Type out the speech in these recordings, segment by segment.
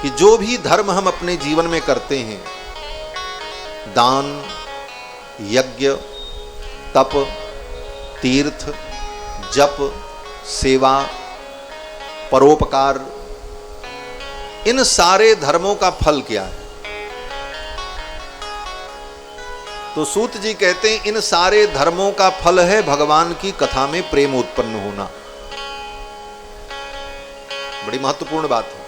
कि जो भी धर्म हम अपने जीवन में करते हैं, दान, यज्ञ, तप, तीर्थ, जप, सेवा, परोपकार, इन सारे धर्मों का फल क्या है? तो सूत जी कहते हैं इन सारे धर्मों का फल है भगवान की कथा में प्रेम उत्पन्न होना। बड़ी महत्वपूर्ण बात है।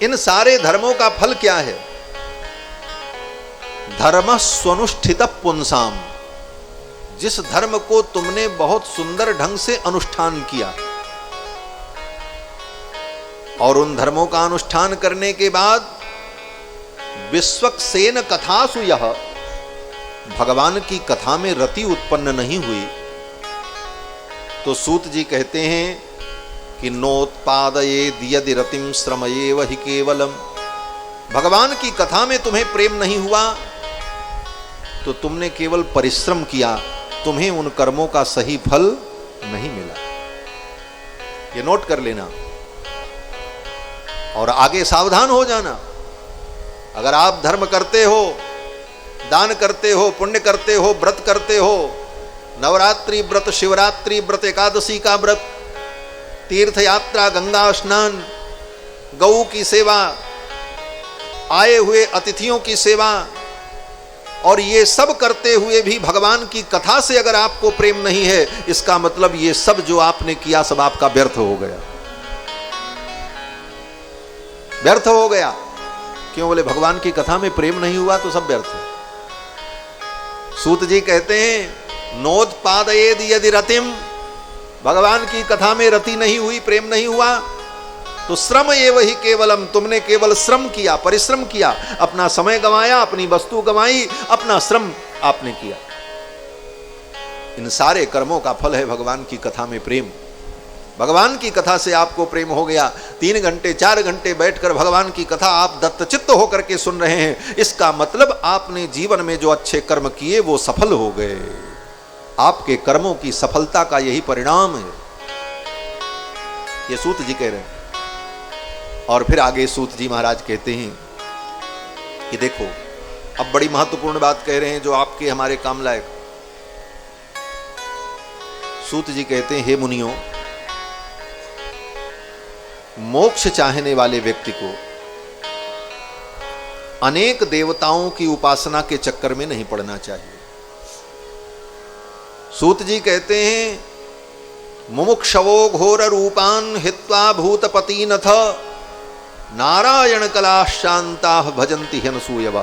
इन सारे धर्मों का फल क्या है? धर्म स्वनुष्ठित पुंसाम, जिस धर्म को तुमने बहुत सुंदर ढंग से अनुष्ठान किया और उन धर्मों का अनुष्ठान करने के बाद विश्वक्सेन कथासु यह, भगवान की कथा में रति उत्पन्न नहीं हुई, तो सूत जी कहते हैं कि नोत्पादयेद यदि रतिम श्रमयेव हि केवलम, भगवान की कथा में तुम्हें प्रेम नहीं हुआ तो तुमने केवल परिश्रम किया, तुम्हें उन कर्मों का सही फल नहीं मिला। ये नोट कर लेना और आगे सावधान हो जाना। अगर आप धर्म करते हो, दान करते हो, पुण्य करते हो, व्रत करते हो, नवरात्रि व्रत, शिवरात्रि व्रत, एकादशी का व्रत, तीर्थ यात्रा, गंगा स्नान, गौ की सेवा, आए हुए अतिथियों की सेवा, और ये सब करते हुए भी भगवान की कथा से अगर आपको प्रेम नहीं है, इसका मतलब ये सब जो आपने किया सब आपका व्यर्थ हो गया, व्यर्थ हो गया। क्यों? बोले भगवान की कथा में प्रेम नहीं हुआ तो सब व्यर्थ है। सूत जी कहते हैं नोत्पादयेद यदि रतिम, भगवान की कथा में रति नहीं हुई, प्रेम नहीं हुआ, तो श्रम एव ही केवलम, तुमने केवल श्रम किया, परिश्रम किया, अपना समय गंवाया, अपनी वस्तु गंवाई, अपना श्रम आपने किया। इन सारे कर्मों का फल है भगवान की कथा में प्रेम। भगवान की कथा से आपको प्रेम हो गया, 3 घंटे 4 घंटे बैठकर भगवान की कथा आप दत्तचित्त होकर के सुन रहे हैं, इसका मतलब आपने जीवन में जो अच्छे कर्म किए वो सफल हो गए। आपके कर्मों की सफलता का यही परिणाम है, ये सूत जी कह रहे हैं। और फिर आगे सूत जी महाराज कहते हैं कि देखो, अब बड़ी महत्वपूर्ण बात कह रहे हैं जो आपके हमारे काम लायक। सूत जी कहते हैं, हे मुनियों, मोक्ष चाहने वाले व्यक्ति को अनेक देवताओं की उपासना के चक्कर में नहीं पड़ना चाहिए। सूत जी कहते हैं, मुमुक्षवो घोर रूपान हित्वा भूतपतिनथ नारायण कला शांता भजन्ति ह्यनसूयव।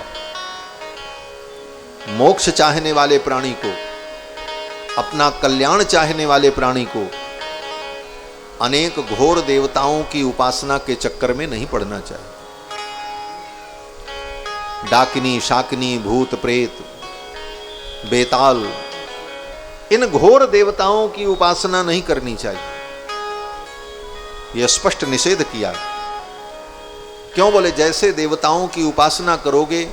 मोक्ष चाहने वाले प्राणी को, अपना कल्याण चाहने वाले प्राणी को अनेक घोर देवताओं की उपासना के चक्कर में नहीं पड़ना चाहिए। डाकिनी, शाकिनी, भूत, प्रेत, बेताल, इन घोर देवताओं की उपासना नहीं करनी चाहिए। यह स्पष्ट निषेध किया। क्यों? बोले जैसे देवताओं की उपासना करोगे,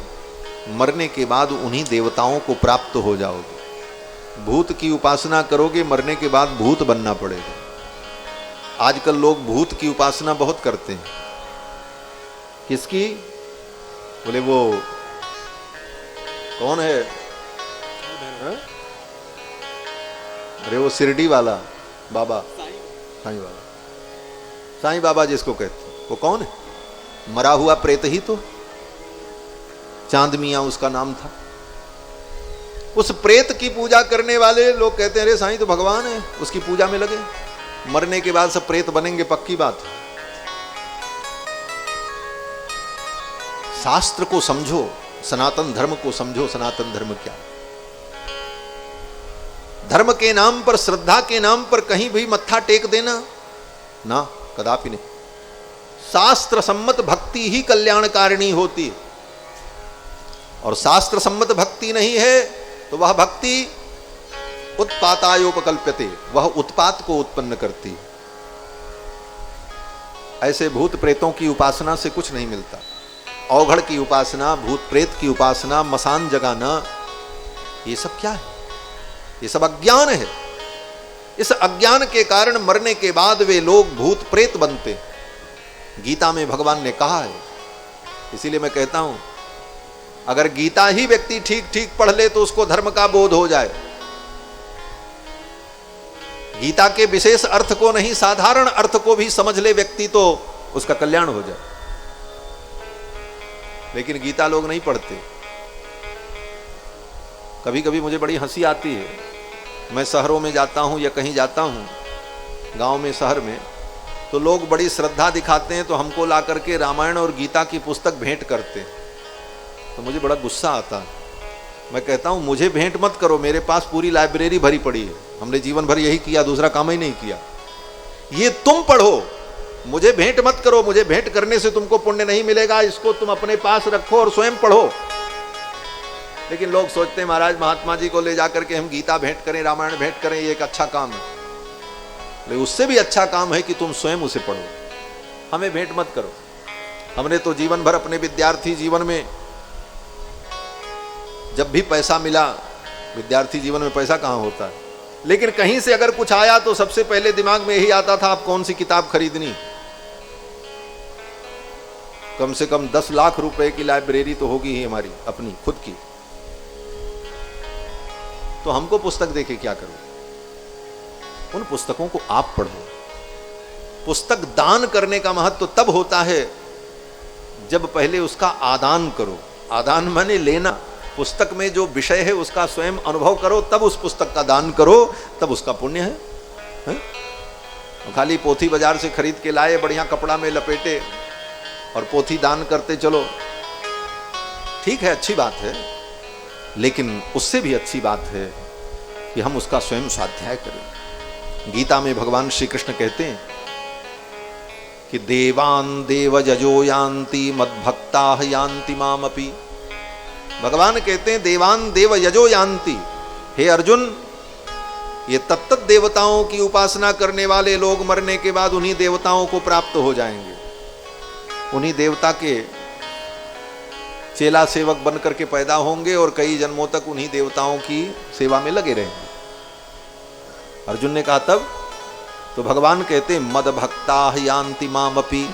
मरने के बाद उन्हीं देवताओं को प्राप्त हो जाओगे। भूत की उपासना करोगे, मरने के बाद भूत बनना पड़ेगा। आजकल लोग भूत की उपासना बहुत करते हैं। किसकी? बोले वो कौन है? अरे वो शिरडी वाला बाबा, साईं बाबा, साईं बाबा जिसको कहते हैं, वो कौन है? मरा हुआ प्रेत ही तो, चांद मियां उसका नाम था। उस प्रेत की पूजा करने वाले लोग कहते हैं अरे साईं तो भगवान है, उसकी पूजा में लगे, मरने के बाद सब प्रेत बनेंगे, पक्की बात। शास्त्र को समझो, सनातन धर्म को समझो। सनातन धर्म क्या? धर्म के नाम पर, श्रद्धा के नाम पर कहीं भी मत्था टेक देना ना, कदापि नहीं। शास्त्र सम्मत भक्ति ही कल्याणकारिणी होती है, और शास्त्र सम्मत भक्ति नहीं है तो वह भक्ति उत्पातायोपकल्प्यते, वह उत्पात को उत्पन्न करती है। ऐसे भूत प्रेतों की उपासना से कुछ नहीं मिलता। औघड़ की उपासना, भूत प्रेत की उपासना, मसान जगाना, ये सब क्या है? ये सब अज्ञान है। इस अज्ञान के कारण मरने के बाद वे लोग भूत प्रेत बनते। गीता में भगवान ने कहा है। इसीलिए मैं कहता हूं, अगर गीता ही व्यक्ति ठीक ठीक पढ़ ले तो उसको धर्म का बोध हो जाए। गीता के विशेष अर्थ को नहीं, साधारण अर्थ को भी समझ ले व्यक्ति तो उसका कल्याण हो जाए। लेकिन गीता लोग नहीं पढ़ते। कभी कभी मुझे बड़ी हंसी आती है, मैं शहरों में जाता हूं या कहीं जाता हूं, गांव में, शहर में, तो लोग बड़ी श्रद्धा दिखाते हैं तो हमको ला करके रामायण और गीता की पुस्तक भेंट करते हैं। तो मुझे बड़ा गुस्सा आता है। मैं कहता हूं मुझे भेंट मत करो, मेरे पास पूरी लाइब्रेरी भरी पड़ी है, हमने जीवन भर यही किया, दूसरा काम ही नहीं किया। ये तुम पढ़ो, मुझे भेंट मत करो। मुझे भेंट करने से तुमको पुण्य नहीं मिलेगा, इसको तुम अपने पास रखो और स्वयं पढ़ो। लेकिन लोग सोचते हैं महाराज महात्मा जी को ले जाकर के हम गीता भेंट करें, रामायण भेंट करें, ये एक अच्छा काम है। लेकिन उससे भी अच्छा काम है कि तुम स्वयं उसे पढ़ो, हमें भेंट मत करो। हमने तो जीवन भर अपने विद्यार्थी जीवन में जब भी पैसा मिला, विद्यार्थी जीवन में पैसा कहां होता है, लेकिन कहीं से अगर कुछ आया तो सबसे पहले दिमाग में यही आता था आप कौन सी किताब खरीदनी। कम से कम 10 लाख रुपए की लाइब्रेरी तो होगी ही हमारी अपनी खुद की। तो हमको पुस्तक देके क्या करो? उन पुस्तकों को आप पढ़ो। पुस्तक दान करने का महत्व तब होता है जब पहले उसका आदान करो। आदान माने लेना। पुस्तक में जो विषय है उसका स्वयं अनुभव करो, तब उस पुस्तक का दान करो, तब उसका पुण्य है? खाली पोथी बाजार से खरीद के लाए, बढ़िया कपड़ा में लपेटे और पोथी दान करते चलो, ठीक है, अच्छी बात है, लेकिन उससे भी अच्छी बात है कि हम उसका स्वयं स्वाध्याय करें। गीता में भगवान श्री कृष्ण कहते हैं कि देवान देव जजो यान्ति मद्भक्ता यान्ति मामपि। भगवान कहते हैं देवान देव यजो यान्ति। हे अर्जुन, ये तत्त देवताओं की उपासना करने वाले लोग मरने के बाद उन्हीं देवताओं को प्राप्त हो जाएंगे, उन्हीं देवता के चेला सेवक बनकर के पैदा होंगे और कई जन्मों तक उन्हीं देवताओं की सेवा में लगे रहेंगे। अर्जुन ने कहा तब? तो भगवान कहते हैं मद भक्ता यान्ति मामपि,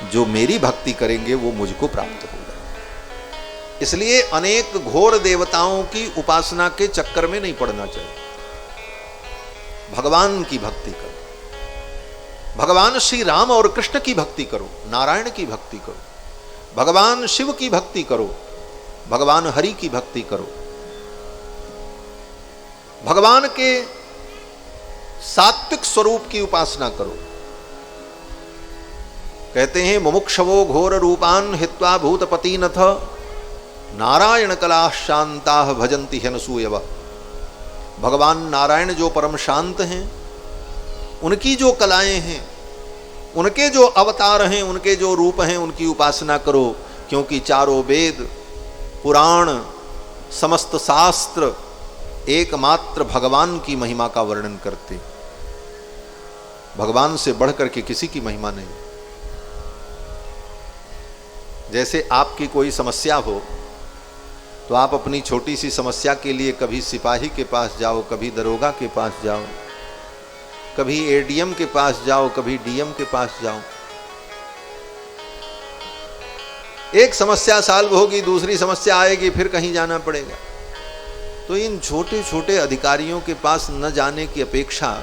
जो मेरी भक्ति करेंगे वो मुझको प्राप्त होगा। इसलिए अनेक घोर देवताओं की उपासना के चक्कर में नहीं पड़ना चाहिए। भगवान की भक्ति करो, भगवान श्री राम और कृष्ण की भक्ति करो, नारायण की भक्ति करो, भगवान शिव की भक्ति करो, भगवान हरि की भक्ति करो, भगवान के सात्विक स्वरूप की उपासना करो। कहते हैं मुमुक्षवो घोर रूपान हित्वा भूतपति नथ नारायण कला शांता भजंती ह्यनसूयव। भगवान नारायण जो परम शांत हैं, उनकी जो कलाएं हैं, उनके जो अवतार हैं, उनके जो रूप हैं, उनकी उपासना करो, क्योंकि चारों वेद, पुराण, समस्त शास्त्र एकमात्र भगवान की महिमा का वर्णन करते। भगवान से बढ़कर के किसी की महिमा नहीं। जैसे आपकी कोई समस्या हो तो आप अपनी छोटी सी समस्या के लिए कभी सिपाही के पास जाओ, कभी दरोगा के पास जाओ, कभी एडीएम के पास जाओ, कभी डीएम के पास जाओ। एक समस्या सॉल्व होगी, दूसरी समस्या आएगी, फिर कहीं जाना पड़ेगा। तो इन छोटे छोटे अधिकारियों के पास न जाने की अपेक्षा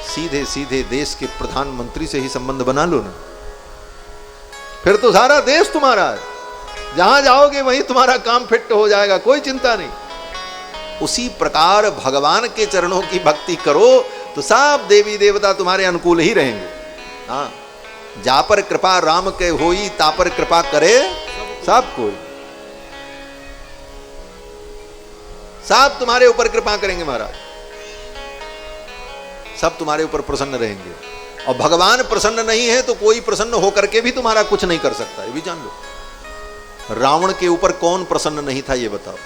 सीधे सीधे देश के प्रधानमंत्री से ही संबंध बना लो ना, फिर तो सारा देश तुम्हारा है। जहां जाओगे वहीं तुम्हारा काम फिट हो जाएगा, कोई चिंता नहीं। उसी प्रकार भगवान के चरणों की भक्ति करो तो सब देवी देवता तुम्हारे अनुकूल ही रहेंगे। हाँ, जा पर कृपा राम के होई, ता पर कृपा करे सब कोई। सब तुम्हारे ऊपर कृपा करेंगे महाराज, सब तुम्हारे ऊपर प्रसन्न रहेंगे। और भगवान प्रसन्न नहीं है तो कोई प्रसन्न होकर के भी तुम्हारा कुछ नहीं कर सकता, ये भी जान लो। रावण के ऊपर कौन प्रसन्न नहीं था ये बताओ?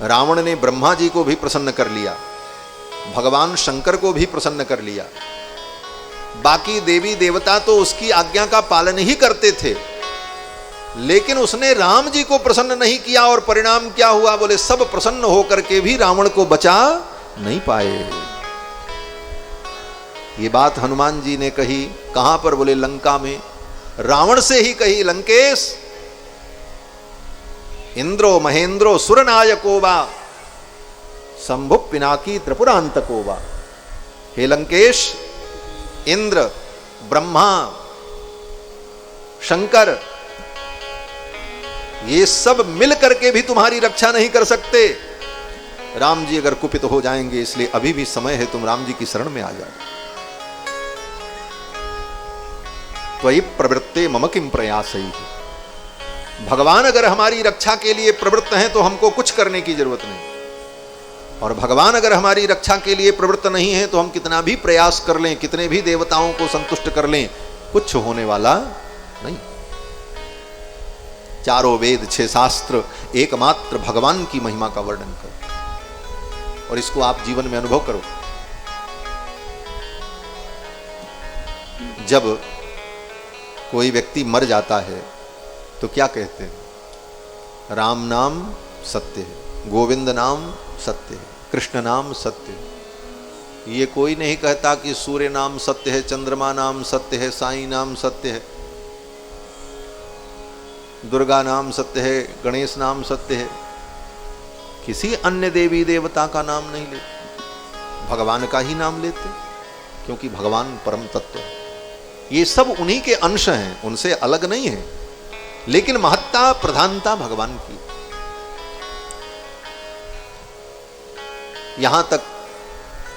रावण ने ब्रह्मा जी को भी प्रसन्न कर लिया, भगवान शंकर को भी प्रसन्न कर लिया, बाकी देवी देवता तो उसकी आज्ञा का पालन ही करते थे, लेकिन उसने राम जी को प्रसन्न नहीं किया। और परिणाम क्या हुआ? बोले सब प्रसन्न होकर के भी रावण को बचा नहीं पाए। ये बात हनुमान जी ने कही कहां पर? बोले लंका में। रावण से ही कही, लंकेश इंद्रो महेंद्रो सुरनायको वा शंभु पिनाकी त्रिपुरांतको वा। हे लंकेश, इंद्र, ब्रह्मा, शंकर, ये सब मिल करके भी तुम्हारी रक्षा नहीं कर सकते। राम जी अगर कुपित हो जाएंगे, इसलिए अभी भी समय है, तुम राम जी की शरण में आ जाओ। त्वयि प्रवृत्ते मम किम प्रयासैः। भगवान अगर हमारी रक्षा के लिए प्रवृत्त हैं तो हमको कुछ करने की जरूरत नहीं, और भगवान अगर हमारी रक्षा के लिए प्रवृत्त नहीं है तो हम कितना भी प्रयास कर लें, कितने भी देवताओं को संतुष्ट कर लें, कुछ होने वाला नहीं। चारों वेद, 6 शास्त्र एकमात्र भगवान की महिमा का वर्णन करो, और इसको आप जीवन में अनुभव करो। जब कोई व्यक्ति मर जाता है तो क्या कहते हैं? राम नाम सत्य है, गोविंद नाम सत्य है, कृष्ण नाम सत्य है। ये कोई नहीं कहता कि सूर्य नाम सत्य है, चंद्रमा नाम सत्य है, साईं नाम सत्य है, दुर्गा नाम सत्य है, गणेश नाम सत्य है। किसी अन्य देवी देवता का नाम नहीं लेते, भगवान का ही नाम लेते, क्योंकि भगवान परम तत्व है। ये सब उन्हीं के अंश हैं, उनसे अलग नहीं है, लेकिन महत्ता प्रधानता भगवान की। यहां तक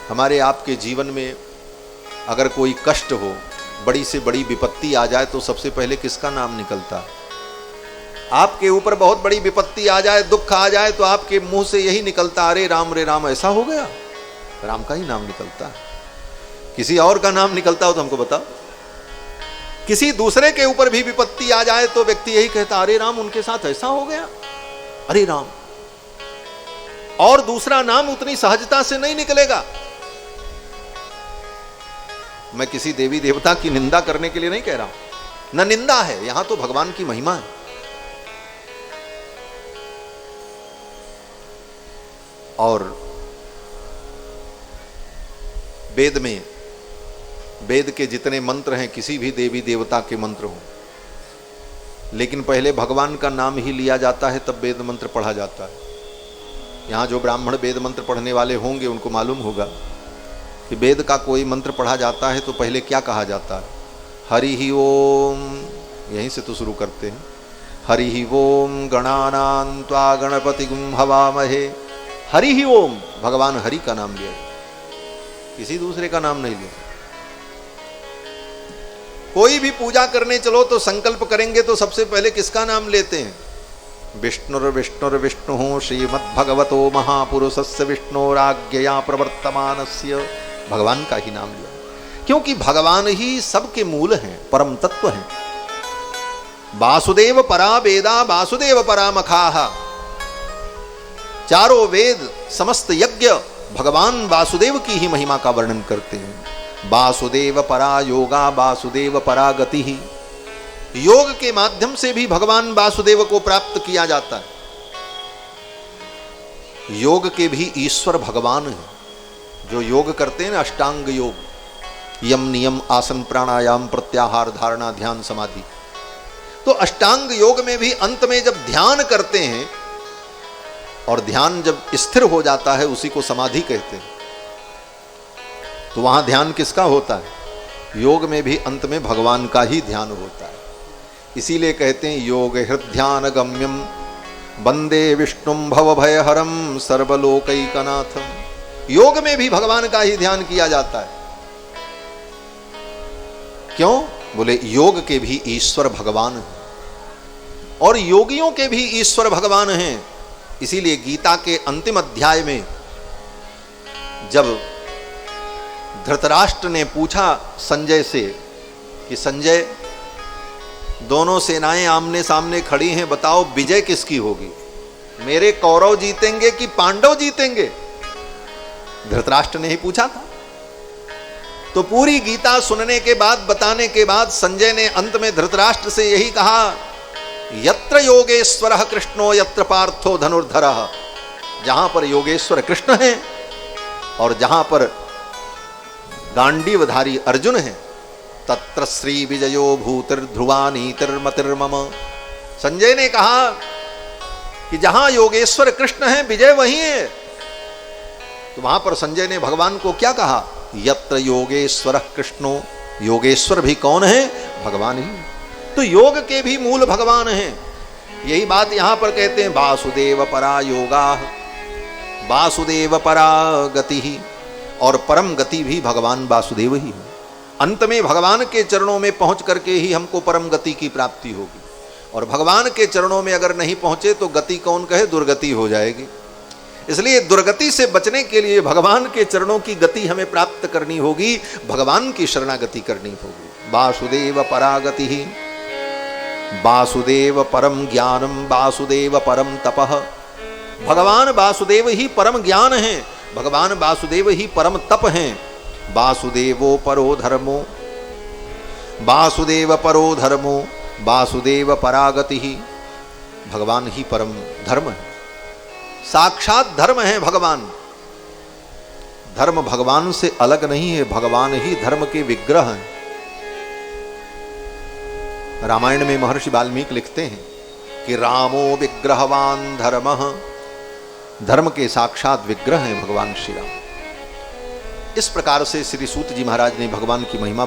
हमारे आपके जीवन में अगर कोई कष्ट हो, बड़ी से बड़ी विपत्ति आ जाए, तो सबसे पहले किसका नाम निकलता है? आपके ऊपर बहुत बड़ी विपत्ति आ जाए, दुख आ जाए, तो आपके मुंह से यही निकलता, अरे राम ऐसा हो गया। राम का ही नाम निकलता है। किसी और का नाम निकलता हो तो हमको बताओ। किसी दूसरे के ऊपर भी विपत्ति आ जाए तो व्यक्ति यही कहता, अरे राम उनके साथ ऐसा हो गया, अरे राम। और दूसरा नाम उतनी सहजता से नहीं निकलेगा। मैं किसी देवी देवता की निंदा करने के लिए नहीं कह रहा हूं, न निंदा है, यहां तो भगवान की महिमा है। और वेद में, वेद के जितने मंत्र हैं, किसी भी देवी देवता के मंत्र हों, लेकिन पहले भगवान का नाम ही लिया जाता है, तब वेद मंत्र पढ़ा जाता है। यहाँ जो ब्राह्मण वेद मंत्र पढ़ने वाले होंगे उनको मालूम होगा कि वेद का कोई मंत्र पढ़ा जाता है तो पहले क्या कहा जाता है? हरि ही ओम, यहीं से तो शुरू करते हैं। हरि ही ओम गणानां त्वा गणपतिगुं हवामहे। हरि ही ओम, भगवान हरि का नाम लिया, किसी दूसरे का नाम नहीं लिया। कोई भी पूजा करने चलो तो संकल्प करेंगे तो सबसे पहले किसका नाम लेते हैं? विष्णुर्विष्णुर्विष्णु श्रीमद्भगवतो महापुरुषस्य विष्णोराज्ञया प्रवर्तमानस्य। भगवान का ही नाम लिया, क्योंकि भगवान ही सबके मूल हैं, परम तत्व हैं। वासुदेव परा वेदा वासुदेव परा मखाहा। चारों वेद, समस्त यज्ञ भगवान वासुदेव की ही महिमा का वर्णन करते हैं। वासुदेव परा योगा वासुदेव परा गति ही। योग के माध्यम से भी भगवान वासुदेव को प्राप्त किया जाता है। योग के भी ईश्वर भगवान हैं। जो योग करते हैं ना, अष्टांग योग, यम नियम आसन प्राणायाम प्रत्याहार धारणा ध्यान समाधि, तो अष्टांग योग में भी अंत में जब ध्यान करते हैं, और ध्यान जब स्थिर हो जाता है उसी को समाधि कहते हैं। तो वहां ध्यान किसका होता है? योग में भी अंत में भगवान का ही ध्यान होता है। इसीलिए कहते हैं योग हृदयान गम्यम वंदे विष्णुम भवभयहरम सर्वलोकैकनाथम। योग में भी भगवान का ही ध्यान किया जाता है। क्यों? बोले योग के भी ईश्वर भगवान हैं, और योगियों के भी ईश्वर भगवान हैं। इसीलिए गीता के अंतिम अध्याय में जब धृतराष्ट्र ने पूछा संजय से कि संजय, दोनों सेनाएं आमने सामने खड़ी हैं, बताओ विजय किसकी होगी? मेरे कौरव जीतेंगे कि पांडव जीतेंगे? धृतराष्ट्र ने ही पूछा था। तो पूरी गीता सुनने के बाद, बताने के बाद संजय ने अंत में धृतराष्ट्र से यही कहा, यत्र योगेश्वरः कृष्णो यत्र पार्थो धनुर्धरः। जहां पर योगेश्वर कृष्ण हैं और जहां पर गांडीवधारी अर्जुन है। तत्र श्री विजयो भूतिर्ध्रुवानीतिर्मतिर्मम। संजय ने कहा कि जहां योगेश्वर कृष्ण है विजय वहीं है। तो वहां पर संजय ने भगवान को क्या कहा? यत्र योगेश्वर कृष्णो, योगेश्वर भी कौन है? भगवान ही। तो योग के भी मूल भगवान हैं। यही बात यहां पर कहते हैं वासुदेव परा योगा, वासुदेव परा गति ही, और परम गति भी भगवान वासुदेव ही है। अंत में भगवान के चरणों में पहुंच करके ही हमको परम गति की प्राप्ति होगी, और भगवान के चरणों में अगर नहीं पहुंचे तो गति कौन कहे, दुर्गति हो जाएगी। इसलिए दुर्गति से बचने के लिए भगवान के चरणों की गति हमें प्राप्त करनी होगी, भगवान की शरणागति करनी होगी। वासुदेव परागति ही, वासुदेव परम ज्ञानम, वासुदेव परम तपः। भगवान वासुदेव ही परम ज्ञान है, भगवान वासुदेव ही परम तप हैं। वासुदेवो परो धर्मो, वासुदेव परो धर्मो, वासुदेव परागति ही। भगवान ही परम धर्म है, साक्षात धर्म है भगवान। धर्म भगवान से अलग नहीं है, भगवान ही धर्म के विग्रह हैं। रामायण में महर्षि वाल्मीकि लिखते हैं कि रामो विग्रहवान धर्मः, धर्म के साक्षात विग्रह हैं भगवान श्री राम। इस प्रकार से श्री सूत जी महाराज ने भगवान की महिमा